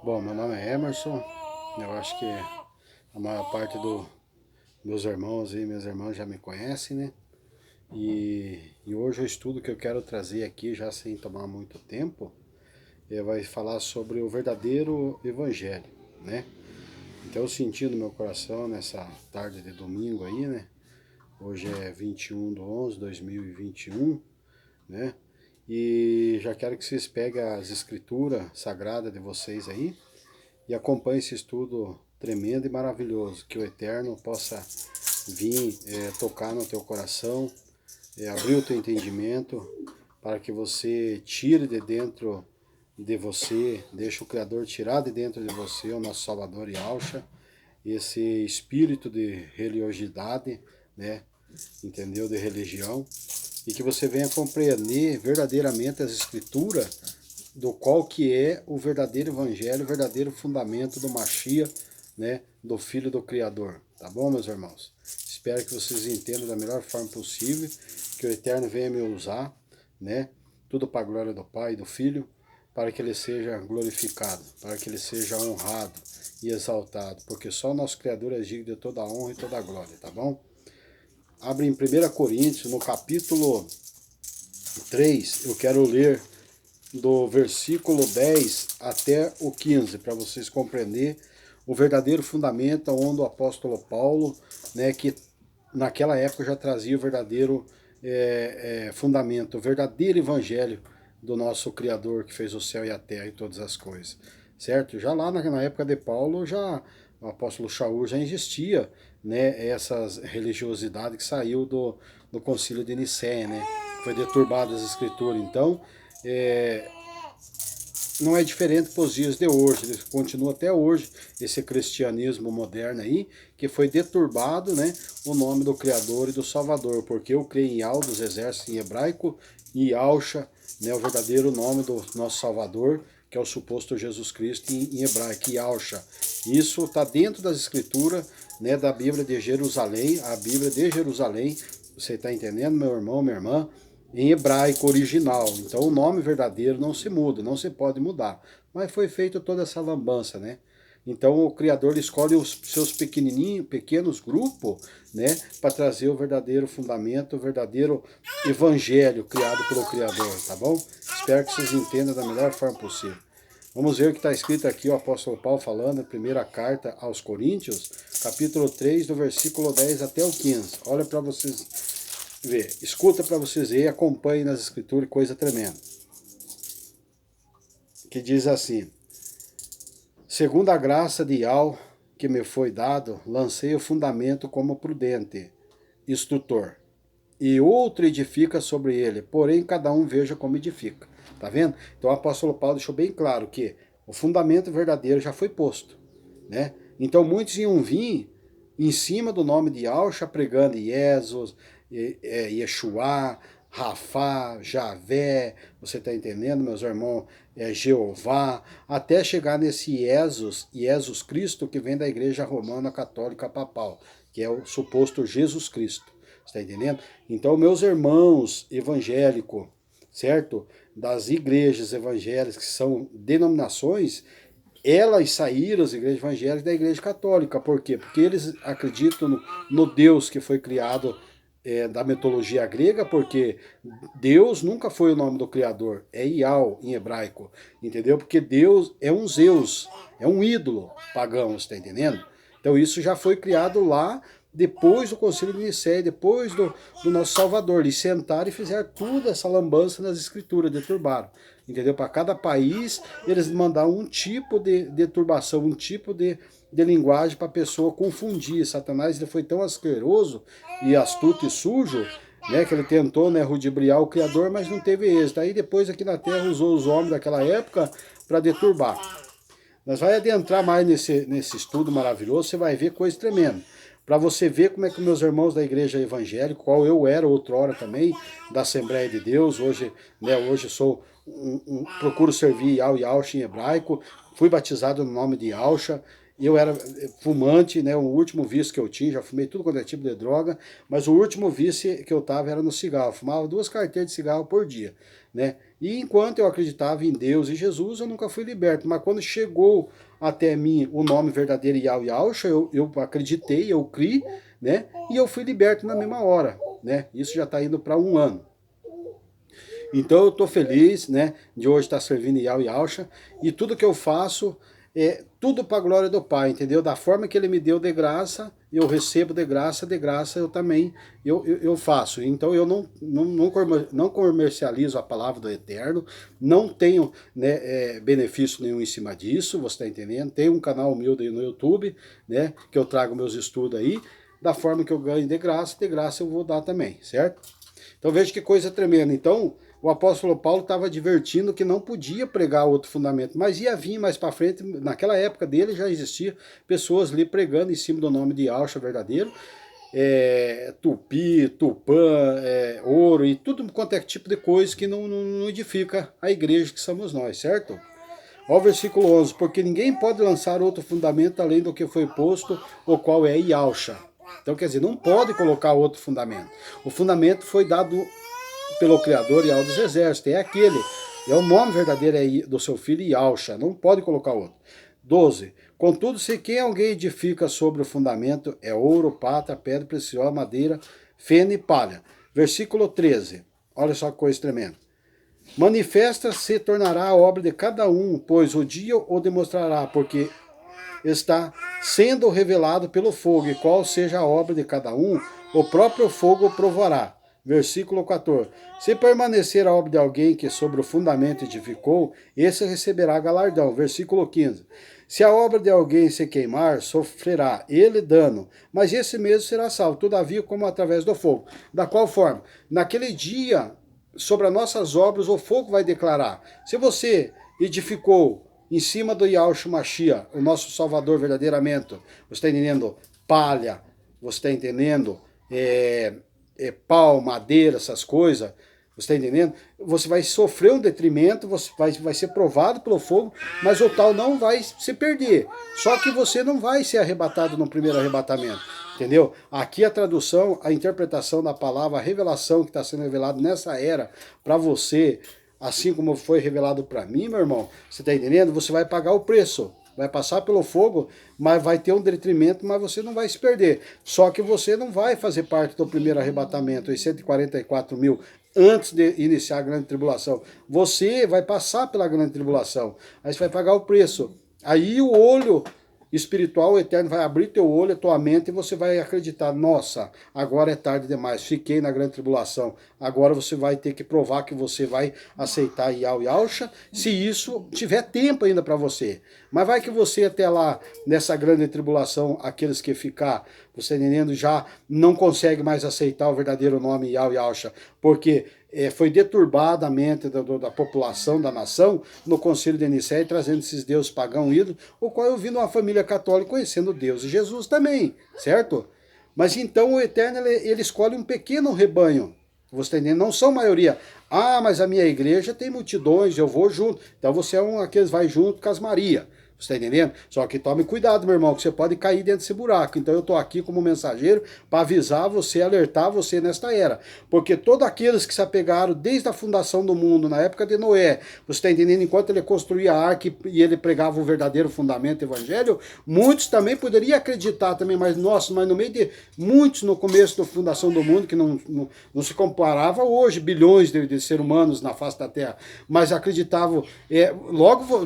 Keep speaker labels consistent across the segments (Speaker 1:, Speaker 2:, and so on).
Speaker 1: Bom, meu nome é Emerson. Eu acho que a maior parte dos meus irmãos e minhas irmãs já me conhecem, né? E hoje o estudo que eu quero trazer aqui, já sem tomar muito tempo, vai falar sobre o verdadeiro evangelho, né? Então eu senti no meu coração nessa tarde de domingo aí, né? Hoje é 21/11/2021, né? E já quero que vocês peguem as escrituras sagradas de vocês aí e acompanhe esse estudo tremendo e maravilhoso. Que o Eterno possa vir tocar no teu coração, abrir o teu entendimento, para que você tire de dentro de você, deixe o Criador tirar de dentro de você, o nosso Salvador e Alcha, esse espírito de religiosidade, né? Entendeu? De religião, e que você venha compreender verdadeiramente as escrituras do qual que é o verdadeiro evangelho, o verdadeiro fundamento do Mashiach, né, do Filho do Criador. Tá bom, meus irmãos? Espero que vocês entendam da melhor forma possível, que o Eterno venha me usar, né, tudo para a glória do Pai e do Filho, para que ele seja glorificado, para que ele seja honrado e exaltado, porque só o nosso Criador é digno de toda a honra e toda a glória, tá bom? Abre em 1 Coríntios, no capítulo 3, eu quero ler do versículo 10 até o 15, para vocês compreenderem o verdadeiro fundamento onde o apóstolo Paulo, né, que naquela época já trazia o verdadeiro fundamento, o verdadeiro evangelho do nosso Criador que fez o céu e a terra e todas as coisas, certo? Já lá na época de Paulo, já o apóstolo Shaul já existia, né, essas religiosidade que saiu do concílio de Nicéia, né, foi deturbado as escrituras. Então, não é diferente para os dias de hoje, ele continua até hoje, esse cristianismo moderno aí, que foi deturbado, né, o nome do Criador e do Salvador, porque eu creio em Yahweh dos exércitos em hebraico, e Yahshua, né, o verdadeiro nome do nosso Salvador, que é o suposto Jesus Cristo em hebraico, Yahshua. Isso está dentro das escrituras, né, da Bíblia de Jerusalém, a Bíblia de Jerusalém, você está entendendo, meu irmão, minha irmã? Em hebraico original. Então o nome verdadeiro não se muda, não se pode mudar. Mas foi feita toda essa lambança, né? Então o Criador escolhe os seus pequenininhos, pequenos grupos, né, para trazer o verdadeiro fundamento, o verdadeiro evangelho criado pelo Criador, tá bom? Espero que vocês entendam da melhor forma possível. Vamos ver o que está escrito aqui, o apóstolo Paulo falando, a primeira carta aos Coríntios, capítulo 3, do versículo 10 até o 15. Olha para vocês ver, escuta para vocês verem, acompanhe nas escrituras, coisa tremenda. Que diz assim: segundo a graça de Yahweh que me foi dado, lancei o fundamento como prudente instrutor, e outro edifica sobre ele, porém cada um veja como edifica. Tá vendo? Então o apóstolo Paulo deixou bem claro que o fundamento verdadeiro já foi posto, né? Então muitos iam vir em cima do nome de Yahshua pregando Jesus, Yeshua, Rafá, Javé, você está entendendo, meus irmãos? Jeová, até chegar nesse Jesus Cristo, que vem da igreja romana católica papal, que é o suposto Jesus Cristo. Está entendendo? Então, meus irmãos evangélicos, certo? Das igrejas evangélicas, que são denominações, elas saíram, as igrejas evangélicas, da igreja católica. Por quê? Porque eles acreditam no Deus que foi criado da mitologia grega, porque Deus nunca foi o nome do Criador, é Ial em hebraico, entendeu? Porque Deus é um Zeus, é um ídolo pagão, está entendendo? Então isso já foi criado lá depois do Concílio de Nicéia, depois do nosso Salvador. Eles sentaram e fizeram toda essa lambança nas escrituras, deturbaram. Entendeu? Para cada país, eles mandaram um tipo de deturbação, um tipo de linguagem para a pessoa confundir. Satanás ele foi tão asqueroso e astuto e sujo, né, que ele tentou, né, ludibriar o Criador, mas não teve êxito. Aí depois aqui na Terra usou os homens daquela época para deturbar. Nós vamos adentrar mais nesse estudo maravilhoso, você vai ver coisa tremenda. Para você ver como é que meus irmãos da igreja evangélica, qual eu era outrora também, da Assembleia de Deus, hoje, né, hoje sou procuro servir Yahshua em hebraico, fui batizado no nome de Yahshua, eu era fumante, né, o último vício que eu tinha, já fumei tudo quanto é tipo de droga, mas o último vício que eu tava era no cigarro, fumava 2 carteiras de cigarro por dia, né? E enquanto eu acreditava em Deus e Jesus, eu nunca fui liberto. Mas quando chegou até mim o nome verdadeiro Yahweh Yahushua, eu acreditei, eu criei, né? E eu fui liberto na mesma hora, né? Isso já está indo para 1 ano. Então eu estou feliz, né, de hoje estar servindo Yahweh Yahushua, e tudo que eu faço é tudo para a glória do Pai, entendeu? Da forma que Ele me deu de graça, eu recebo de graça eu também eu faço. Então eu não comercializo a palavra do Eterno, não tenho, né, benefício nenhum em cima disso, você está entendendo? Tem um canal humilde no YouTube, né, que eu trago meus estudos aí, da forma que eu ganho de graça eu vou dar também, certo? Então veja que coisa tremenda. Então o apóstolo Paulo estava advertindo que não podia pregar outro fundamento, mas ia vir mais para frente, naquela época dele já existia pessoas ali pregando em cima do nome de Yahushua verdadeiro, Tupi, Tupã, ouro e tudo quanto é tipo de coisa que não edifica a igreja que somos nós, certo? Olha o versículo 11, porque ninguém pode lançar outro fundamento além do que foi posto, o qual é Yahushua. Então quer dizer, não pode colocar outro fundamento. O fundamento foi dado pelo Criador Yahweh dos Exércitos, é aquele, é o nome verdadeiro do seu filho Yahushua, não pode colocar outro. 12. Contudo, se quem alguém edifica sobre o fundamento é ouro, prata, pedra preciosa, madeira, feno e palha. Versículo 13, olha só que coisa tremenda. Manifesta se tornará a obra de cada um, pois o dia o demonstrará, porque está sendo revelado pelo fogo, e qual seja a obra de cada um, o próprio fogo o provará. Versículo 14. Se permanecer a obra de alguém que sobre o fundamento edificou, esse receberá galardão. Versículo 15. Se a obra de alguém se queimar, sofrerá ele dano, mas esse mesmo será salvo, todavia como através do fogo. Da qual forma? Naquele dia, sobre as nossas obras, o fogo vai declarar. Se você edificou em cima do Yahushua Mashiach, o nosso Salvador verdadeiramente, você está entendendo? Palha, você está entendendo? Pau, madeira, essas coisas, você está entendendo? Você vai sofrer um detrimento, você vai ser provado pelo fogo, mas o tal não vai se perder. Só que você não vai ser arrebatado no primeiro arrebatamento, entendeu? Aqui a tradução, a interpretação da palavra, a revelação que está sendo revelada nessa era para você, assim como foi revelado para mim, meu irmão, você está entendendo? Você vai pagar o preço. Vai passar pelo fogo, mas vai ter um detrimento, mas você não vai se perder. Só que você não vai fazer parte do primeiro arrebatamento, os 144 mil, antes de iniciar a grande tribulação. Você vai passar pela grande tribulação, aí você vai pagar o preço. Aí o olho espiritual, o Eterno vai abrir teu olho, a tua mente, e você vai acreditar, nossa, agora é tarde demais, fiquei na grande tribulação, agora você vai ter que provar que você vai aceitar Yahweh Yahushua, se isso tiver tempo ainda para você. Mas vai que você até lá, nessa grande tribulação, aqueles que ficar, você entendendo, já não consegue mais aceitar o verdadeiro nome Yahweh Yahushua, porque foi deturbada a mente da população, da nação, no concílio de Nicéia, trazendo esses deuses pagãos ídolos, o qual eu vi numa família católica conhecendo Deus e Jesus também, certo? Mas então o Eterno, ele escolhe um pequeno rebanho, você está entendendo? Não são maioria. Ah, mas a minha igreja tem multidões, eu vou junto. Então você é um aqueles vai junto com as Maria. Você está entendendo? Só que tome cuidado, meu irmão, que você pode cair dentro desse buraco. Então eu estou aqui como mensageiro para avisar você, alertar você nesta era. Porque todos aqueles que se apegaram desde a fundação do mundo, na época de Noé, você está entendendo? Enquanto ele construía a arca e ele pregava o verdadeiro fundamento do evangelho, muitos também poderiam acreditar também, mas nossa, mas no meio de muitos no começo da fundação do mundo, que não se comparava hoje, bilhões de seres humanos na face da terra, mas acreditavam,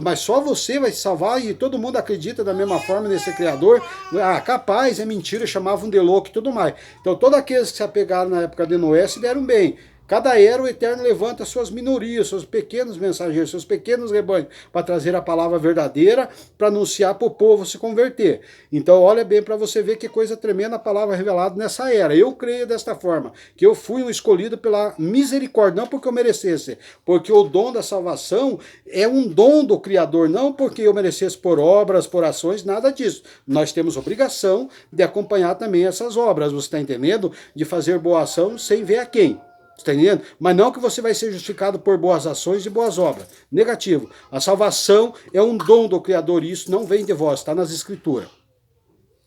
Speaker 1: mas só você vai se salvar, e todo mundo acredita da mesma forma nesse Criador. Ah, capaz, é mentira, chamavam de louco e tudo mais. Então todos aqueles que se apegaram na época de Noé se deram bem. Cada era o Eterno levanta suas minorias, seus pequenos mensageiros, seus pequenos rebanhos, para trazer a palavra verdadeira, para anunciar para o povo se converter. Então olha bem para você ver que coisa tremenda a palavra revelada nessa era. Eu creio desta forma, que eu fui um escolhido pela misericórdia, não porque eu merecesse, porque o dom da salvação é um dom do Criador, não porque eu merecesse por obras, por ações, nada disso. Nós temos obrigação de acompanhar também essas obras, você está entendendo? De fazer boa ação sem ver a quem. Está entendendo? Mas não que você vai ser justificado por boas ações e boas obras. Negativo. A salvação é um dom do Criador e isso não vem de vós, está nas Escrituras.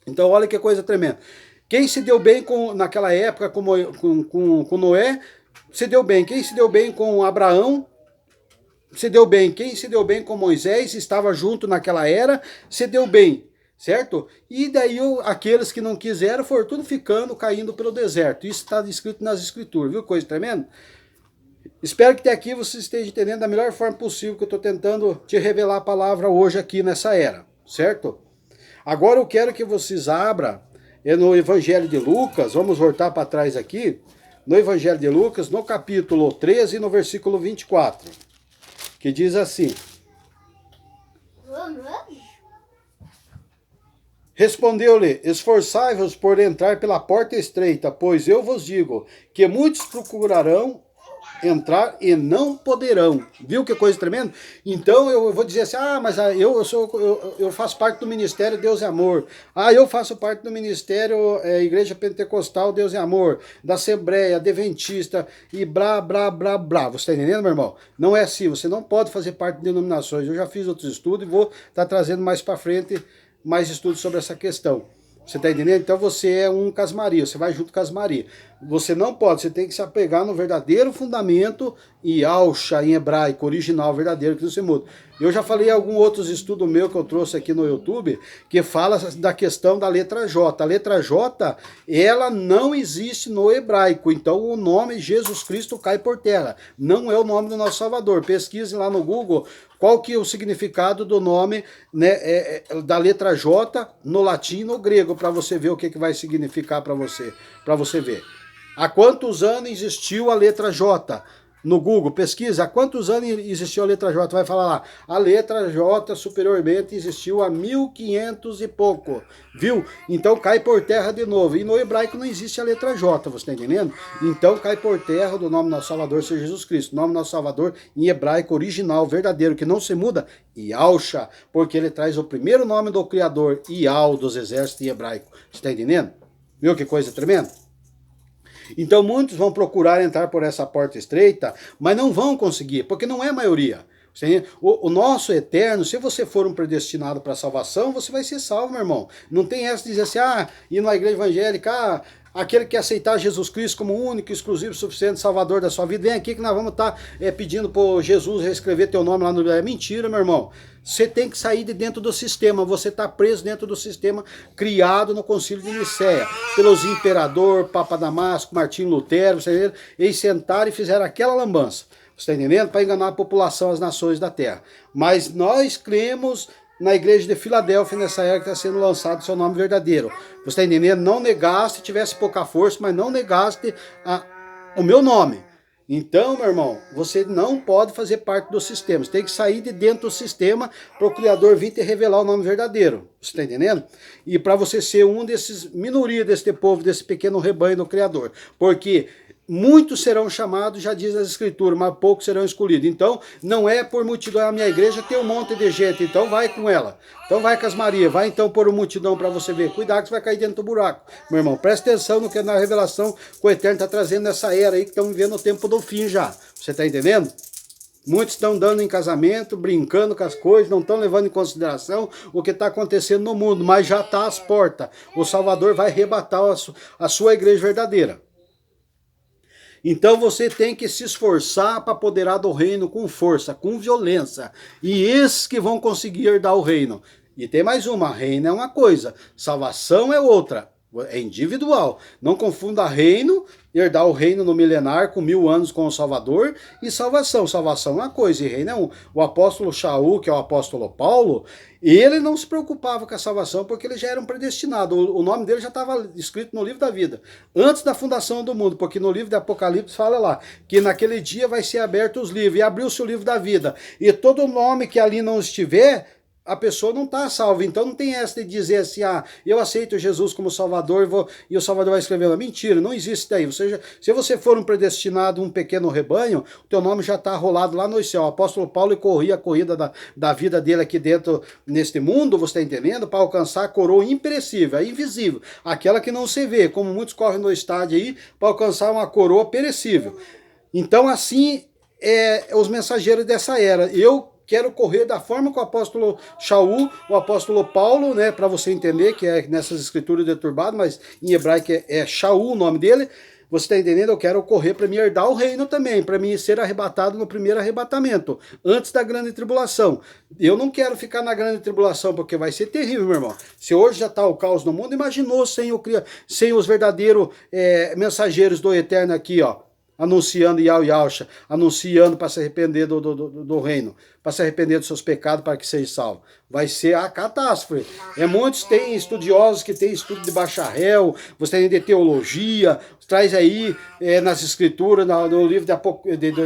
Speaker 1: Então olha que coisa tremenda. Quem se deu bem naquela época com Noé, se deu bem. Quem se deu bem com Abraão, se deu bem. Quem se deu bem com Moisés, estava junto naquela era, se deu bem, certo? E daí aqueles que não quiseram foram tudo ficando, caindo pelo deserto. Isso está escrito nas escrituras, viu? Coisa tremenda. Espero que até aqui você esteja entendendo da melhor forma possível que eu estou tentando te revelar a palavra hoje aqui nessa era, certo? Agora eu quero que vocês abram no Evangelho de Lucas, vamos voltar para trás aqui, no Evangelho de Lucas, no capítulo 13, no versículo 24, que diz assim: Respondeu-lhe, esforçai-vos por entrar pela porta estreita, pois eu vos digo que muitos procurarão entrar e não poderão. Viu que coisa tremenda? Então eu vou dizer assim, mas eu faço parte do ministério Deus é Amor. Eu faço parte do ministério Igreja Pentecostal Deus é Amor, da Assembleia, Adventista e blá, blá, blá, blá. Você está entendendo, meu irmão? Não é assim, você não pode fazer parte de denominações. Eu já fiz outros estudos e vou estar trazendo mais para frente mais estudos sobre essa questão. Você está entendendo? Então você é um casmaria, você vai junto com casmaria. Você não pode, você tem que se apegar no verdadeiro fundamento e alcha em hebraico, original, verdadeiro, que não se muda. Eu já falei em alguns outros estudos meu que eu trouxe aqui no YouTube, que fala da questão da letra J. A letra J, ela não existe no hebraico, então o nome Jesus Cristo cai por terra. Não é o nome do nosso Salvador. Pesquise lá no Google qual que é o significado do nome, né, da letra J no latim e no grego, para você ver o que vai significar para você ver. Há quantos anos existiu a letra J? No Google, pesquisa, há quantos anos existiu a letra J? Vai falar lá, a letra J superiormente existiu há 1500 e pouco, viu? Então cai por terra de novo. E no hebraico não existe a letra J, você está entendendo? Então cai por terra do nome do nosso Salvador, Senhor Jesus Cristo. O nome do nosso Salvador em hebraico original, verdadeiro, que não se muda, Yahusha, porque ele traz o primeiro nome do Criador, Yahweh dos exércitos em hebraico. Você está entendendo? Viu que coisa tremenda? Então muitos vão procurar entrar por essa porta estreita, mas não vão conseguir, porque não é a maioria. O nosso eterno, se você for um predestinado para a salvação, você vai ser salvo, meu irmão. Não tem essa de dizer assim, ir na igreja evangélica, aquele que aceitar Jesus Cristo como único, exclusivo, suficiente Salvador da sua vida, vem aqui que nós vamos estar pedindo para Jesus reescrever teu nome lá no... É mentira, meu irmão. Você tem que sair de dentro do sistema, você está preso dentro do sistema criado no Concílio de Nicéia, pelos imperador, Papa Damasco, Martinho Lutero, eles sentaram e fizeram aquela lambança, você está entendendo? Para enganar a população, as nações da terra. Mas nós cremos na igreja de Filadélfia, nessa era que está sendo lançado o seu nome verdadeiro. Você está entendendo? Não negaste, tivesse pouca força, mas não negaste o meu nome. Então, meu irmão, você não pode fazer parte do sistema. Você tem que sair de dentro do sistema para o Criador vir te revelar o nome verdadeiro. Você está entendendo? E para você ser um desses minoria desse povo, desse pequeno rebanho do Criador. Porque muitos serão chamados, já diz as escrituras, mas poucos serão escolhidos. Então, não é por multidão. A minha igreja tem um monte de gente, então vai com ela. Então vai com as Maria, vai então por uma multidão para você ver. Cuidado que você vai cair dentro do buraco. Meu irmão, presta atenção no que na revelação que o Eterno está trazendo nessa era aí, que estão vivendo o tempo do fim já. Você está entendendo? Muitos estão dando em casamento, brincando com as coisas, não estão levando em consideração o que está acontecendo no mundo, mas já está às portas. O Salvador vai arrebatar a sua igreja verdadeira. Então você tem que se esforçar para apoderar do reino com força, com violência. E esses que vão conseguir herdar o reino. E tem mais uma, reino é uma coisa, salvação é outra. É individual. Não confunda reino, herdar o reino no milenar com 1000 anos com o Salvador e salvação. Salvação é uma coisa e reino é um. O apóstolo Shaul, que é o apóstolo Paulo, ele não se preocupava com a salvação porque ele já era um predestinado. O nome dele já estava escrito no livro da vida, antes da fundação do mundo, porque no livro de Apocalipse fala lá que naquele dia vai ser aberto os livros e abriu-se o livro da vida. E todo nome que ali não estiver, a pessoa não está salva. Então não tem essa de dizer assim, eu aceito Jesus como Salvador e o Salvador vai escrever uma mentira. Não existe daí. Se você for um predestinado, um pequeno rebanho, o teu nome já está rolado lá no céu. O apóstolo Paulo corria a corrida da vida dele aqui dentro, neste mundo, você está entendendo? Para alcançar a coroa imperecível, a invisível. Aquela que não se vê, como muitos correm no estádio aí, para alcançar uma coroa perecível. Então assim, os mensageiros dessa era. Eu quero correr da forma que o apóstolo Shaul, o apóstolo Paulo, né, para você entender que é nessas escrituras deturbadas, mas em hebraico é Shaul o nome dele, Você está entendendo? Eu quero correr para me herdar o reino também, para mim ser arrebatado no primeiro arrebatamento, antes da grande tribulação. Eu não quero ficar na grande tribulação, porque vai ser terrível, meu irmão. Se hoje já está o caos no mundo, imaginou sem os verdadeiros mensageiros do Eterno aqui, ó, anunciando Yau Yausha, anunciando para se arrepender do reino, para se arrepender dos seus pecados, para que seja salvo. Vai ser a catástrofe. Muitos têm estudiosos que têm estudo de bacharel, você tem de teologia, traz aí nas escrituras, no livro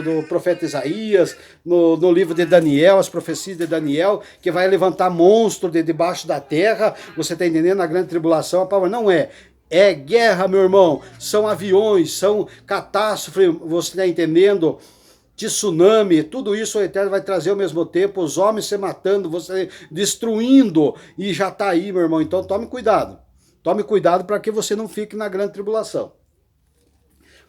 Speaker 1: do profeta Isaías, no livro de Daniel, as profecias de Daniel, que vai levantar monstro debaixo da terra, você está entendendo? Na grande tribulação, a palavra não é. É guerra, meu irmão, são aviões, são catástrofes, você está entendendo? Tsunami, tudo isso o Eterno vai trazer ao mesmo tempo, os homens se matando, você destruindo, e já está aí, meu irmão, então tome cuidado para que você não fique na grande tribulação.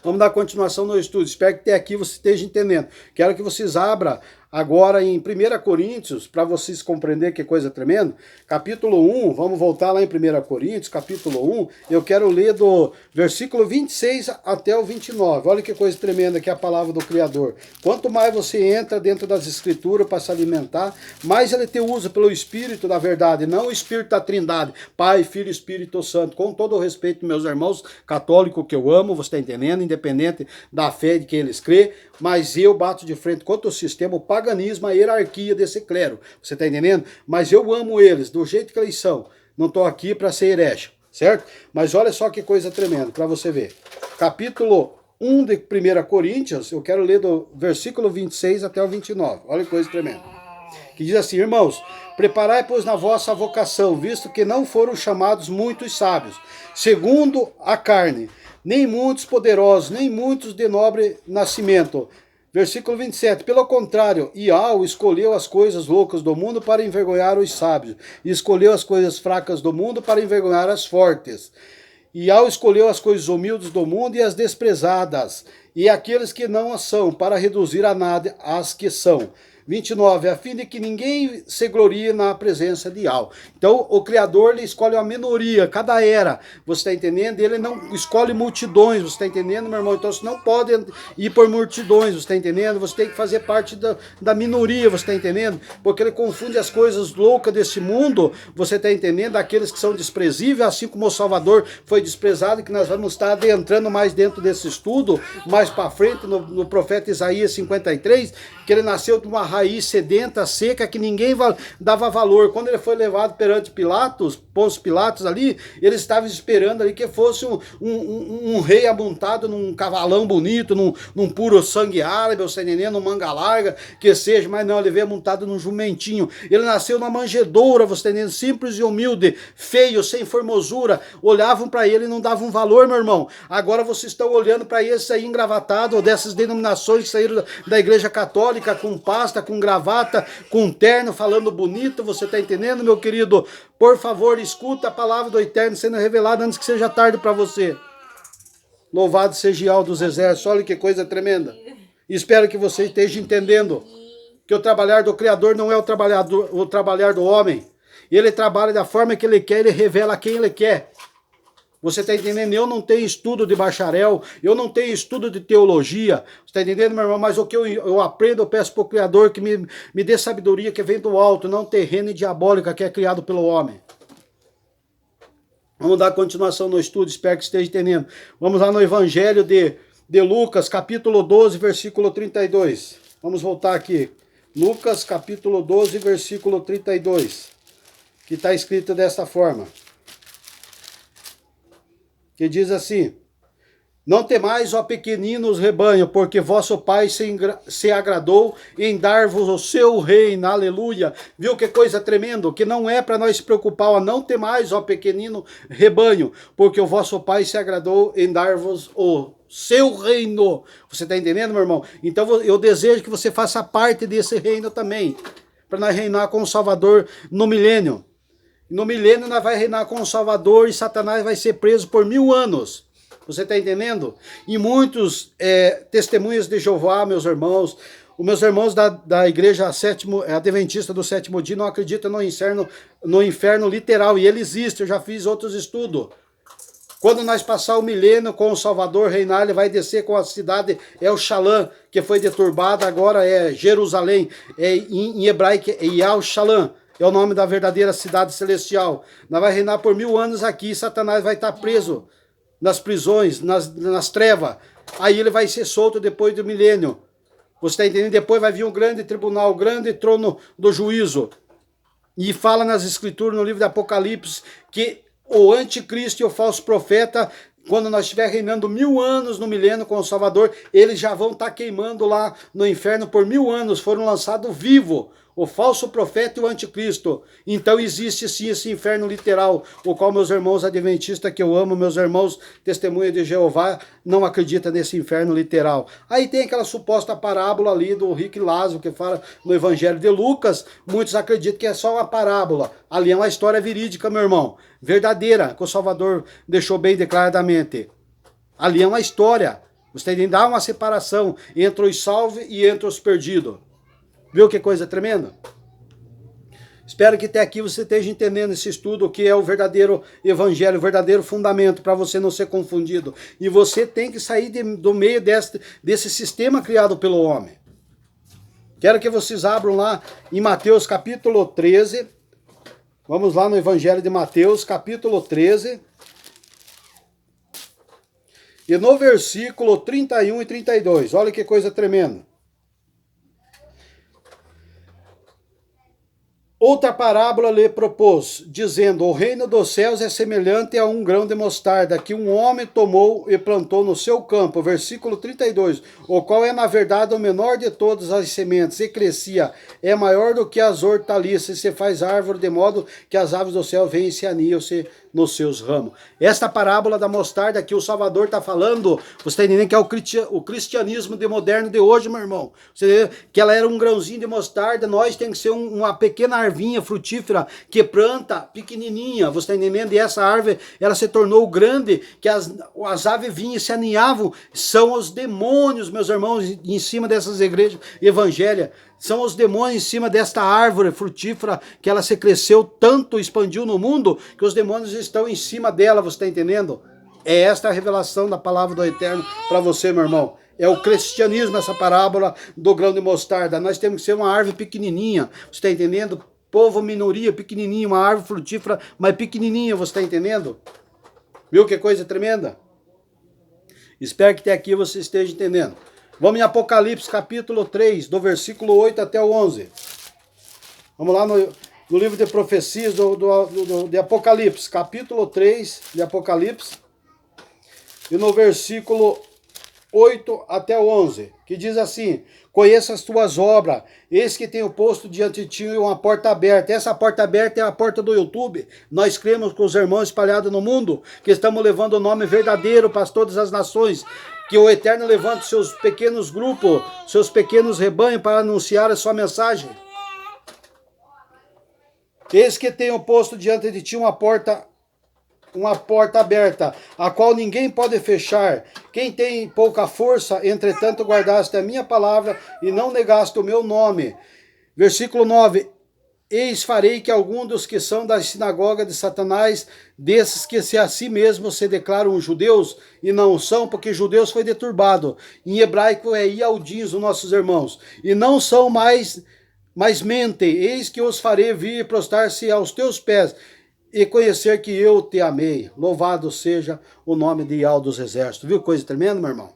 Speaker 1: Vamos dar continuação no estudo, espero que até aqui você esteja entendendo. Quero que vocês abram agora em 1 Coríntios, para vocês compreenderem que coisa tremenda, capítulo 1, vamos voltar lá em 1 Coríntios, capítulo 1, eu quero ler do versículo 26 até o 29, olha que coisa tremenda que é a palavra do Criador. Quanto mais você entra dentro das escrituras para se alimentar, mais ele te usa pelo Espírito da verdade, não o Espírito da Trindade, Pai, Filho e Espírito Santo, com todo o respeito, meus irmãos católicos que eu amo, você está entendendo, independente da fé de que eles crê, mas eu bato de frente contra o sistema, o paganismo, a hierarquia desse clero. Você está entendendo? Mas eu amo eles, do jeito que eles são. Não estou aqui para ser herege, certo? Mas olha só que coisa tremenda, para você ver. Capítulo 1 de 1 Coríntios, eu quero ler do versículo 26 até o 29. Olha que coisa tremenda. Que diz assim, irmãos, preparai, pois, na vossa vocação, visto que não foram chamados muitos sábios, segundo a carne, nem muitos poderosos, nem muitos de nobre nascimento. Versículo 27, pelo contrário, Iau escolheu as coisas loucas do mundo para envergonhar os sábios, e escolheu as coisas fracas do mundo para envergonhar as fortes. Iau escolheu as coisas humildes do mundo e as desprezadas, e aqueles que não as são, para reduzir a nada as que são. 29, a fim de que ninguém se glorie na presença de Iau. Então, o Criador ele escolhe uma minoria, cada era, você está entendendo? Ele não escolhe multidões, você está entendendo, meu irmão? Então, você não pode ir por multidões, você está entendendo? Você tem que fazer parte da minoria, você está entendendo? Porque ele confunde as coisas loucas desse mundo, você está entendendo? Aqueles que são desprezíveis, assim como o Salvador foi desprezado, que nós vamos estar adentrando mais dentro desse estudo, mais para frente, no profeta Isaías 53, que ele nasceu de uma raiz sedenta, seca, que ninguém dava valor. Quando ele foi levado perante Pilatos, Pôncio Pilatos ali, eles estavam esperando ali que fosse um rei amontado num cavalão bonito, num puro sangue árabe, você entendendo, num manga larga, que seja, mas não, ele veio montado num jumentinho. Ele nasceu numa manjedoura, você entendendo, simples e humilde, feio, sem formosura, olhavam para ele e não davam valor, meu irmão. Agora vocês estão olhando para esse aí engravatados, ou dessas denominações que saíram da igreja católica, com pasta, com gravata, com terno, falando bonito, você está entendendo, meu querido? Por favor, escuta a palavra do Eterno sendo revelada antes que seja tarde para você. Louvado seja Yahweh dos exércitos, olha que coisa tremenda. Espero que você esteja entendendo que o trabalhar do Criador não é o trabalhar do homem. Ele trabalha da forma que ele quer, ele revela quem ele quer. Você está entendendo? Eu não tenho estudo de bacharel, eu não tenho estudo de teologia, você está entendendo, meu irmão? Mas o que eu aprendo, eu peço para o Criador que me dê sabedoria que vem do alto, não terrena e diabólica que é criado pelo homem. Vamos dar continuação no estudo, espero que esteja entendendo. Vamos lá no Evangelho de Lucas, capítulo 12, versículo 32. Vamos voltar aqui. Lucas, capítulo 12, versículo 32, que está escrito dessa forma. Que diz assim, não temais, ó pequeninos rebanho, porque vosso Pai se agradou em dar-vos o seu reino, aleluia. Viu que coisa tremenda? Que não é para nós se preocupar, ó, não temais, ó pequenino rebanho, porque o vosso Pai se agradou em dar-vos o seu reino. Você está entendendo, meu irmão? Então eu desejo que você faça parte desse reino também, para nós reinar com o Salvador no milênio. No milênio nós vamos reinar com o Salvador e Satanás vai ser preso por 1000 anos. Você está entendendo? E muitos testemunhas de Jeová, meus irmãos, os meus irmãos da igreja adventista do sétimo dia não acreditam no inferno literal. E ele existe, eu já fiz outros estudos. Quando nós passar o milênio com o Salvador reinar, ele vai descer com a cidade El Shalom, que foi deturbada, agora é Jerusalém, em hebraico é Yal Shalom, é o nome da verdadeira cidade celestial. Nós vai reinar por 1000 anos aqui, e Satanás vai estar preso nas prisões, nas trevas. Aí ele vai ser solto depois do milênio. Você está entendendo? Depois vai vir um grande tribunal, o grande trono do juízo. E fala nas escrituras, no livro de Apocalipse, que o anticristo e o falso profeta, quando nós estiver reinando 1000 anos no milênio com o Salvador, eles já vão estar queimando lá no inferno por 1000 anos, foram lançados vivos, o falso profeta e o anticristo. Então existe sim esse inferno literal, o qual meus irmãos adventistas que eu amo, meus irmãos testemunha de Jeová, não acreditam nesse inferno literal. Aí tem aquela suposta parábola ali do rico e Lázaro, que fala no Evangelho de Lucas, muitos acreditam que é só uma parábola. Ali é uma história verídica, meu irmão, verdadeira, que o Salvador deixou bem declaradamente. Ali é uma história, você tem que dar uma separação entre os salvos e entre os perdidos. Viu que coisa tremenda? Espero que até aqui você esteja entendendo esse estudo, que é o verdadeiro evangelho, o verdadeiro fundamento, para você não ser confundido. E você tem que sair do meio desse sistema criado pelo homem. Quero que vocês abram lá em Mateus capítulo 13. Vamos lá no Evangelho de Mateus, capítulo 13. E no versículo 31 e 32. Olha que coisa tremenda. Outra parábola lhe propôs, dizendo, o reino dos céus é semelhante a um grão de mostarda, que um homem tomou e plantou no seu campo. Versículo 32, o qual é na verdade o menor de todas as sementes, e crescia, é maior do que as hortaliças, e se faz árvore, de modo que as aves do céu vêm e se aniam-se nos seus ramos. Esta parábola da mostarda que o Salvador está falando, você está entendendo que é o cristianismo de moderno de hoje, meu irmão. Você entendeu? Que ela era um grãozinho de mostarda, nós tem que ser uma pequena arvinha frutífera que planta pequenininha, você está entendendo? E essa árvore, ela se tornou grande, que as aves vinham e se aninhavam, são os demônios, meus irmãos, em cima dessas igrejas evangélicas. São os demônios em cima desta árvore frutífera, que ela se cresceu tanto, expandiu no mundo, que os demônios estão em cima dela, você está entendendo? É esta a revelação da palavra do Eterno para você, meu irmão. É o cristianismo, essa parábola do grão de mostarda. Nós temos que ser uma árvore pequenininha, você está entendendo? Povo, minoria, pequenininha, uma árvore frutífera, mas pequenininha, você está entendendo? Viu que coisa tremenda? Espero que até aqui você esteja entendendo. Vamos em Apocalipse capítulo 3, do versículo 8 até o 11. Vamos lá no livro de profecias de Apocalipse, capítulo 3 de Apocalipse, e no versículo 8 até o 11, que diz assim, conheça as tuas obras, eis que tenho posto diante de ti uma porta aberta. Essa porta aberta é a porta do YouTube. Nós cremos com os irmãos espalhados no mundo, que estamos levando o nome verdadeiro para todas as nações, que o Eterno levante seus pequenos grupos, seus pequenos rebanhos para anunciar a sua mensagem. Eis que tenho posto diante de ti uma porta aberta, a qual ninguém pode fechar. Quem tem pouca força, entretanto, guardaste a minha palavra e não negaste o meu nome. Versículo 9. Eis farei que algum dos que são da sinagoga de Satanás, desses que se a si mesmos se declaram judeus e não são, porque judeus foi deturbado. Em hebraico é ialdins, os nossos irmãos. E não são mais, mas mentem. Eis que os farei vir e prostrar-se aos teus pés e conhecer que eu te amei. Louvado seja o nome de Yahweh dos exércitos. Viu coisa tremenda, meu irmão?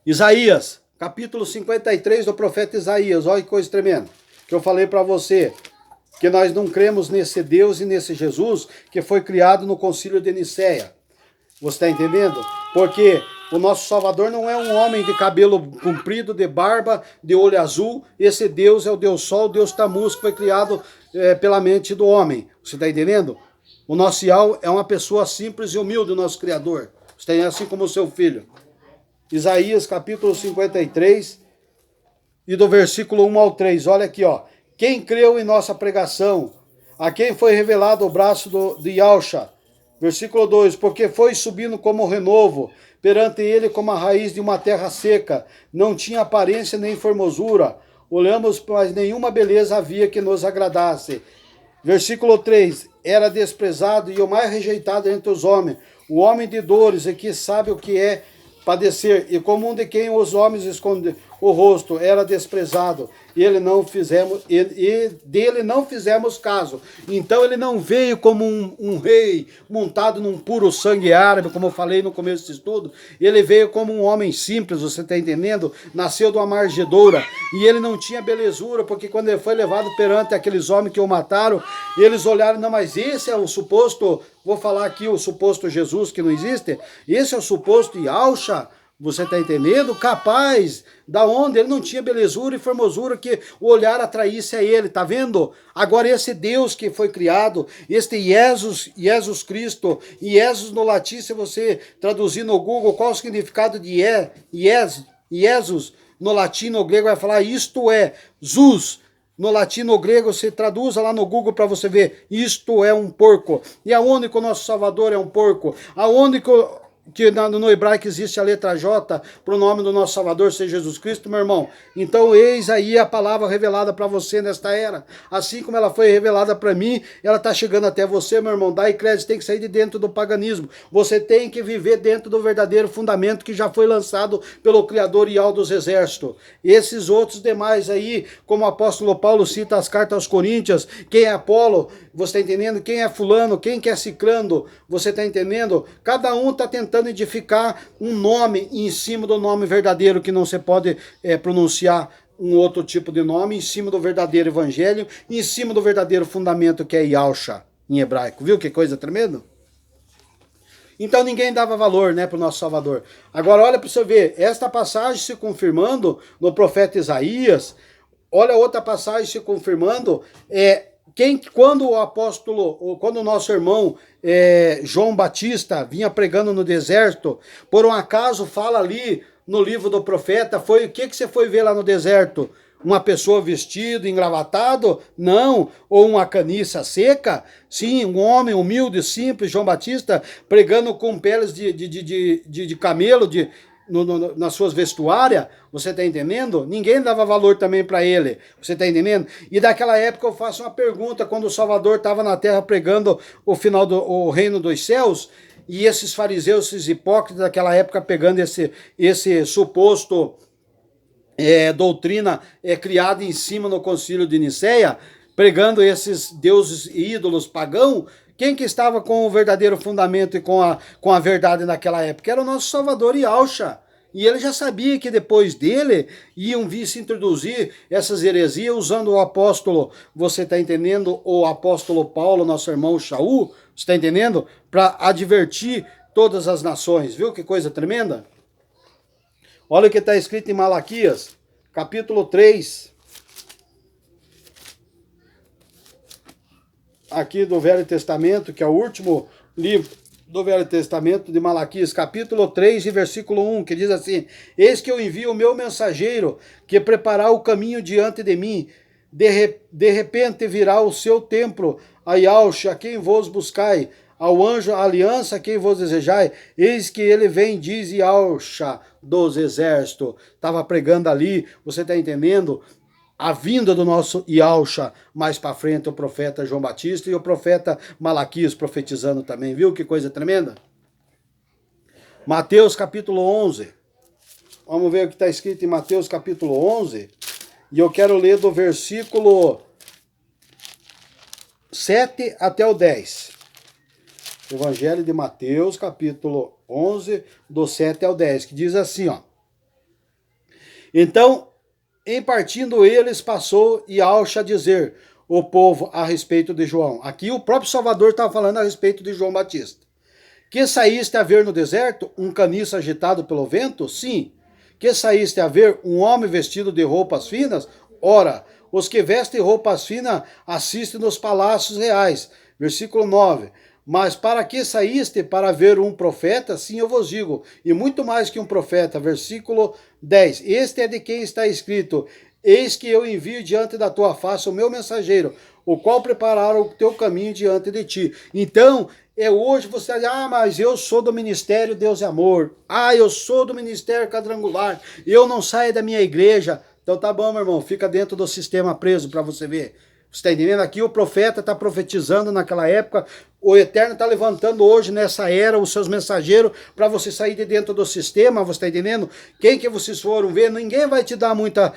Speaker 1: Isaías, capítulo 53 do profeta Isaías. Olha que coisa tremenda. Que eu falei para você, que nós não cremos nesse Deus e nesse Jesus que foi criado no concílio de Nicéia. Você está entendendo? Porque o nosso Salvador não é um homem de cabelo comprido, de barba, de olho azul. Esse Deus é o Deus Sol, o Deus Tammuz, que foi criado pela mente do homem. Você está entendendo? O nosso Yahweh é uma pessoa simples e humilde, o nosso Criador. Você tem assim como o seu filho. Isaías capítulo 53 e do versículo 1 ao 3. Olha aqui, ó. Quem creu em nossa pregação, a quem foi revelado o braço de Yahshua. Versículo 2, porque foi subindo como renovo, perante ele como a raiz de uma terra seca, não tinha aparência nem formosura, olhamos, mas nenhuma beleza havia que nos agradasse. Versículo 3, era desprezado e o mais rejeitado entre os homens, o homem de dores e que sabe o que é padecer, e como um de quem os homens escondem o rosto, era desprezado, e dele não fizemos caso. Então ele não veio como um rei montado num puro sangue árabe, como eu falei no começo desse estudo. Ele veio como um homem simples, você está entendendo? Nasceu de uma manjedoura, e ele não tinha belezura, porque quando ele foi levado perante aqueles homens que o mataram, eles olharam, não, mas esse é o suposto, vou falar aqui o suposto Jesus que não existe, esse é o suposto Yahshua. Você está entendendo? Capaz, da onde ele não tinha belezura e formosura que o olhar atraísse a ele, tá vendo? Agora esse Deus que foi criado, este Jesus Cristo, Jesus no latim, se você traduzir no Google, qual o significado de Jesus, no latim, no grego, vai falar isto é, Zus. No latim, no grego, você traduza lá no Google para você ver, isto é um porco. E aonde que o nosso Salvador é um porco? Aonde que no hebraico existe a letra J para o nome do nosso Salvador ser Jesus Cristo, meu irmão? Então eis aí a palavra revelada para você nesta era, assim como ela foi revelada para mim, ela está chegando até você, meu irmão. Dai crédito, tem que sair de dentro do paganismo, você tem que viver dentro do verdadeiro fundamento que já foi lançado pelo Criador Yahweh dos exércitos. Esses outros demais aí, como o apóstolo Paulo cita as cartas aos Coríntios, quem é Apolo, você está entendendo? Quem é fulano, quem que é ciclano, você está entendendo? Cada um está tentando edificar um nome em cima do nome verdadeiro, que não se pode pronunciar um outro tipo de nome, em cima do verdadeiro evangelho, em cima do verdadeiro fundamento que é Yahshua, em hebraico. Viu que coisa tremenda? Então ninguém dava valor, né, para o nosso Salvador. Agora olha para você ver, esta passagem se confirmando no profeta Isaías, olha outra passagem se confirmando, quando o nosso irmão João Batista vinha pregando no deserto, por um acaso fala ali no livro do profeta, foi o que você foi ver lá no deserto? Uma pessoa vestida, engravatado? Não. Ou uma caniça seca? Sim, um homem humilde, simples, João Batista, pregando com peles de camelo, nas suas vestuárias, você está entendendo? Ninguém dava valor também para ele, você está entendendo? E daquela época eu faço uma pergunta, quando o Salvador estava na terra pregando o reino dos céus, e esses fariseus, esses hipócritas daquela época pegando esse suposto doutrina criada em cima no concílio de Nicéia, pregando esses deuses e ídolos pagãos. Quem que estava com o verdadeiro fundamento e com a verdade naquela época? Era o nosso Salvador Yahshua. E ele já sabia que depois dele iam vir se introduzir essas heresias usando o apóstolo, você está entendendo? O apóstolo Paulo, nosso irmão Shaul, você está entendendo? Para advertir todas as nações. Viu que coisa tremenda? Olha o que está escrito em Malaquias, capítulo 3. Aqui do Velho Testamento, que é o último livro do Velho Testamento, de Malaquias, capítulo 3 e versículo 1, que diz assim: eis que eu envio o meu mensageiro, que preparar o caminho diante de mim. De repente virá o seu templo, a Yahshua, a quem vos buscai, ao anjo a aliança, a quem vos desejai. Eis que ele vem, diz Yahshua dos exércitos. Estava pregando ali, você está entendendo? A vinda do nosso Yahshua, mais para frente o profeta João Batista e o profeta Malaquias profetizando também, viu que coisa tremenda? Mateus capítulo 11, vamos ver o que está escrito em Mateus capítulo 11, e eu quero ler do versículo 7 até o 10. Evangelho de Mateus capítulo 11, do 7 ao 10, que diz assim, ó: então, em partindo eles, passou Yahshua a dizer o povo a respeito de João. Aqui o próprio Salvador estava falando a respeito de João Batista. Que saíste a ver no deserto um caniço agitado pelo vento? Sim. Que saíste a ver um homem vestido de roupas finas? Ora, os que vestem roupas finas assistem nos palácios reais. Versículo 9. Mas para que saíste? Para ver um profeta? Sim, eu vos digo, e muito mais que um profeta. Versículo 10. Este é de quem está escrito: eis que eu envio diante da tua face o meu mensageiro, o qual preparará o teu caminho diante de ti. Então, hoje você diz: mas eu sou do ministério Deus e Amor. Eu sou do ministério Quadrangular. Eu não saio da minha igreja. Então tá bom, meu irmão, fica dentro do sistema preso para você ver. Você está entendendo? Aqui o profeta está profetizando naquela época, o Eterno está levantando hoje, nessa era, os seus mensageiros, para você sair de dentro do sistema, você está entendendo? Quem que vocês foram ver, ninguém vai te dar muita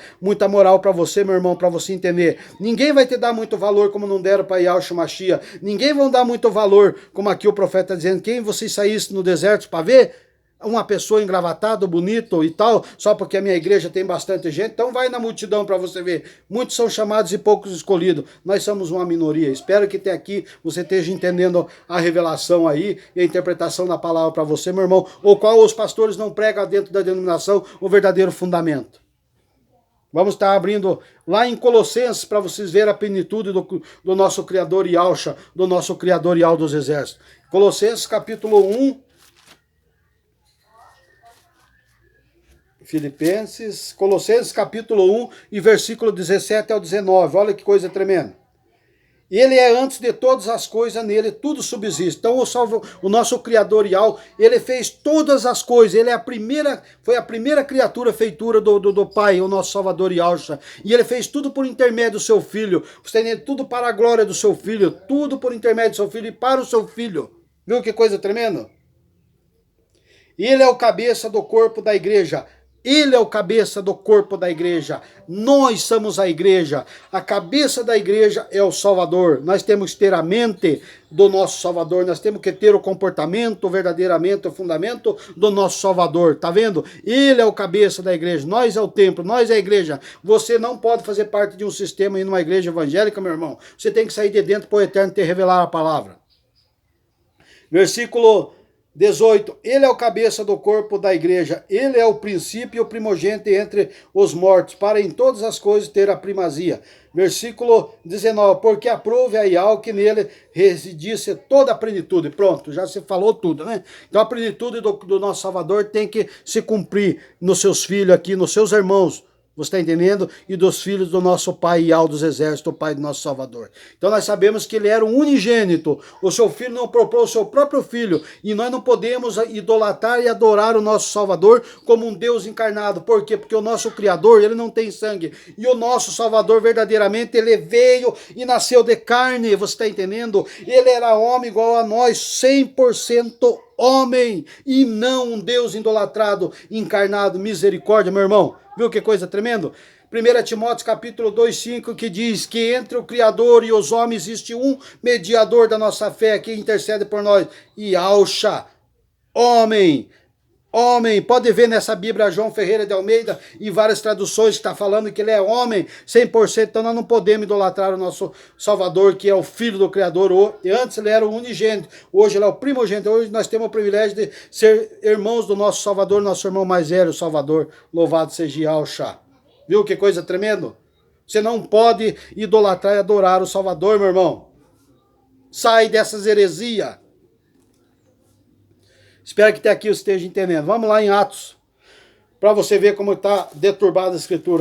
Speaker 1: moral para você, meu irmão, para você entender. Ninguém vai te dar muito valor, como não deram para Yahshua Mashiach. Ninguém vai dar muito valor, como aqui o profeta está dizendo, quem vocês saíssem no deserto para ver? Uma pessoa engravatada, bonito e tal, só porque a minha igreja tem bastante gente, então vai na multidão para você ver. Muitos são chamados e poucos escolhidos. Nós somos uma minoria. Espero que até aqui você esteja entendendo a revelação aí e a interpretação da palavra para você, meu irmão, ou qual os pastores não pregam dentro da denominação o verdadeiro fundamento. Vamos estar abrindo lá em Colossenses para vocês verem a plenitude do nosso Criador Yahshua, do nosso Criador Yahweh dos Exércitos. Colossenses capítulo 1, Colossenses capítulo 1 e versículo 17 ao 19, olha que coisa tremenda. Ele é antes de todas as coisas, nele tudo subsiste. Então o nosso Criador Yahweh, ele fez todas as coisas, ele é foi a primeira criatura feitura do Pai, o nosso Salvador Yahshua. E ele fez tudo por intermédio do seu Filho, você entende? Tudo para a glória do seu Filho, tudo por intermédio do seu Filho e para o seu Filho. Viu que coisa tremenda? Ele é o cabeça do corpo da igreja. Ele é o cabeça do corpo da igreja. Nós somos a igreja. A cabeça da igreja é o Salvador. Nós temos que ter a mente do nosso Salvador. Nós temos que ter o comportamento, verdadeiramente, o fundamento do nosso Salvador. Tá vendo? Ele é o cabeça da igreja. Nós é o templo. Nós é a igreja. Você não pode fazer parte de um sistema em uma igreja evangélica, meu irmão. Você tem que sair de dentro para o Eterno te revelar a palavra. Versículo 18, ele é o cabeça do corpo da igreja, ele é o princípio e o primogênito entre os mortos, para em todas as coisas ter a primazia. Versículo 19, porque aprove a Yahweh que nele residisse toda a plenitude. Pronto, já se falou tudo, né? Então a plenitude do nosso Salvador tem que se cumprir nos seus filhos aqui, nos seus irmãos. Você está entendendo? E dos filhos do nosso Pai Yahweh dos Exércitos, o Pai do nosso Salvador. Então nós sabemos que ele era um unigênito. O seu filho não propôs o seu próprio filho. E nós não podemos idolatrar e adorar o nosso Salvador como um Deus encarnado. Por quê? Porque o nosso Criador, ele não tem sangue. E o nosso Salvador, verdadeiramente, ele veio e nasceu de carne. Você está entendendo? Ele era homem igual a nós, 100% homem. E não um Deus idolatrado, encarnado. Misericórdia, meu irmão. Viu que coisa tremenda? 1 Timóteo capítulo 2,5 que diz que entre o Criador e os homens existe um mediador da nossa fé que intercede por nós. Yahshua, homem. Homem, pode ver nessa Bíblia João Ferreira de Almeida e várias traduções que está falando que ele é homem 100%, então nós não podemos idolatrar o nosso Salvador, que é o Filho do Criador. E antes ele era o unigênito, hoje ele é o primogênito, hoje nós temos o privilégio de ser irmãos do nosso Salvador, nosso irmão mais velho, o Salvador, louvado seja Yahshua. Viu que coisa tremenda? Você não pode idolatrar e adorar o Salvador, meu irmão. Sai dessas heresias. Espero que até aqui você esteja entendendo. Vamos lá em Atos, para você ver como está deturbada a Escritura.